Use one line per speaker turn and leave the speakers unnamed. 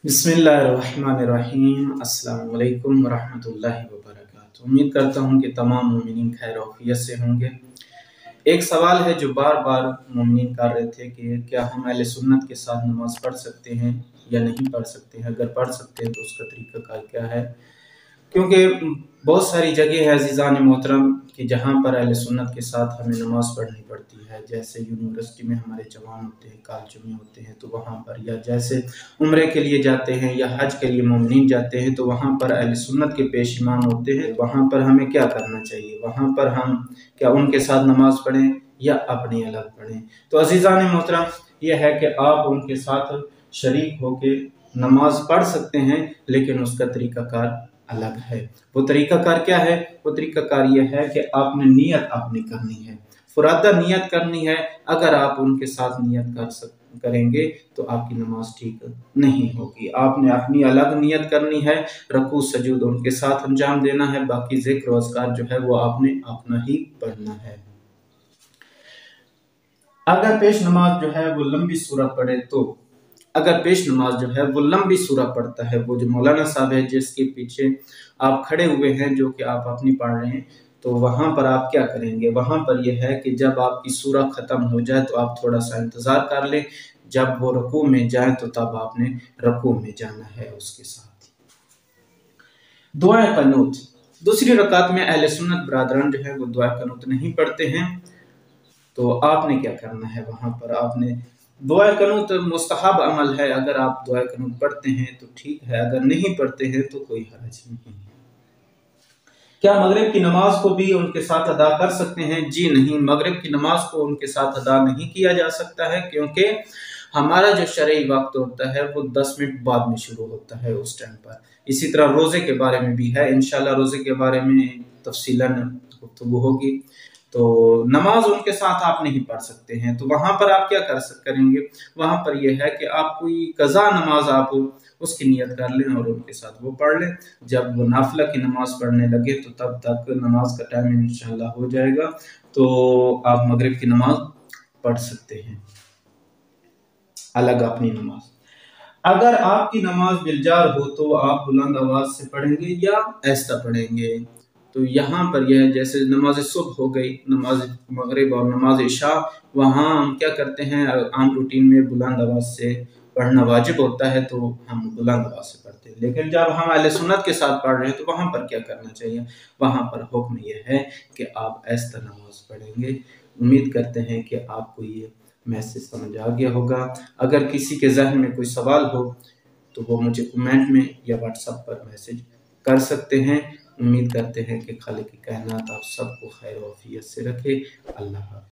बिस्मिल्लाहिर्रहमानिर्रहीम। अस्सलामु अलैकुम वरहमतुल्लाहि वबरकातुहू। उम्मीद करता हूँ कि तमाम मोमिनीन खैर औफियत से होंगे। एक सवाल है जो बार बार मोमिनीन कर रहे थे कि क्या हम अहले सुन्नत के साथ नमाज पढ़ सकते हैं या नहीं पढ़ सकते हैं, अगर पढ़ सकते हैं तो उसका तरीक़ाकार क्या है। क्योंकि बहुत सारी जगह है अज़ीज़ान मोहतरम कि जहाँ पर अहले सुन्नत के साथ हमें नमाज़ पढ़नी पड़ती है। जैसे यूनिवर्सिटी में हमारे जवान होते हैं, कॉलेजों में होते हैं, तो वहाँ पर, या जैसे उम्रे के लिए जाते हैं या हज के लिए मोमिनीन जाते हैं, तो वहाँ पर अहले सुन्नत के पेश इमाम होते हैं। वहाँ पर हमें क्या करना चाहिए, वहाँ पर हम क्या उनके साथ नमाज पढ़ें या अपनी अलग पढ़ें। तो अज़ीज़ान मोहतरम, यह है कि आप उनके साथ शरीक होकर नमाज पढ़ सकते हैं, लेकिन उसका तरीक़ाकार अलग है। वो तरीक़ाकार क्या है? वो तरीक़ाकार यह है कि आपने नियत अपनी करनी है, फुरादा नियत करनी है। अगर आप उनके साथ नियत करेंगे तो आपकी नमाज ठीक नहीं होगी। आपने अपनी अलग नियत करनी है, रकू सजूद उनके साथ अंजाम देना है, बाकी ज़िक्र और अज़कार जो है वो आपने अपना ही पढ़ना है। अगर पेश नमाज जो है वो लंबी सूरत पढ़े तो अगर पेश नमाज जो है वो लंबी सूरत पढ़ता है, वो जो मौलाना साहब है जिसके पीछे आप खड़े हुए हैं, जो कि आप अपनी पढ़ रहे हैं, तो वहाँ पर आप क्या करेंगे। वहाँ पर यह है कि जब आपकी सूरत ख़त्म हो जाए तो आप थोड़ा सा इंतज़ार कर लें। जब वो रुकू में जाए तो तब आपने रुकू में जाना है। उसके साथ दुआ कनूत, दूसरी रकात में अहले सुन्नत बरादरान जो है वो दुआ कनूत नहीं पढ़ते हैं। तो आपने क्या करना है, वहाँ पर आपने दुआ कनूत मुस्तहब अमल है। अगर आप दुआ कनूत पढ़ते हैं तो ठीक है, अगर नहीं पढ़ते हैं तो कोई हर्ज नहीं है। क्या मगरिब की नमाज को भी उनके साथ अदा कर सकते हैं? जी नहीं, मगरिब की नमाज को उनके साथ अदा नहीं किया जा सकता है, क्योंकि हमारा जो शरई वक्त होता है वो 10 मिनट बाद में शुरू होता है उस टाइम पर। इसी तरह रोज़े के बारे में भी है, इंशाल्लाह रोज़े के बारे में तफसीलन गुफ्तगू होगी। तो नमाज उनके साथ आप नहीं पढ़ सकते हैं, तो वहाँ पर आप क्या करेंगे। वहाँ पर यह है कि आप कोई कज़ा नमाज आप उसकी नियत कर लें और उनके साथ वो पढ़ लें। जब वो नाफिला की नमाज पढ़ने लगे तो तब तक नमाज का टाइम इंशाल्लाह हो जाएगा, तो आप मगरिब की नमाज पढ़ सकते हैं अलग अपनी नमाज। अगर आपकी नमाज बिलजार हो तो आप बुलंद आवाज से पढ़ेंगे या ऐसा पढ़ेंगे। तो यहाँ पर यह जैसे नमाज सुबह हो गई, नमाज मगरिब और नमाज इशा, वहाँ हम क्या करते हैं, आम रूटीन में बुलंद आवाज से पढ़ना वाजिब होता है, तो हम बुलंद आवाज से पढ़ते हैं। लेकिन जब हम अहले सुन्नत के साथ पढ़ रहे हैं तो वहाँ पर क्या करना चाहिए, वहाँ पर हुक्म यह है कि आप ऐसा नमाज पढ़ेंगे। उम्मीद करते हैं कि आपको ये मैसेज समझ आ गया होगा। अगर किसी के जहन में कोई सवाल हो तो वो मुझे कमेंट में या व्हाट्सएप पर मैसेज कर सकते हैं। उम्मीद करते हैं कि खालिक कायनात आप सबको खैर और आफियत से रखे। अल्लाह हाफ़िज़।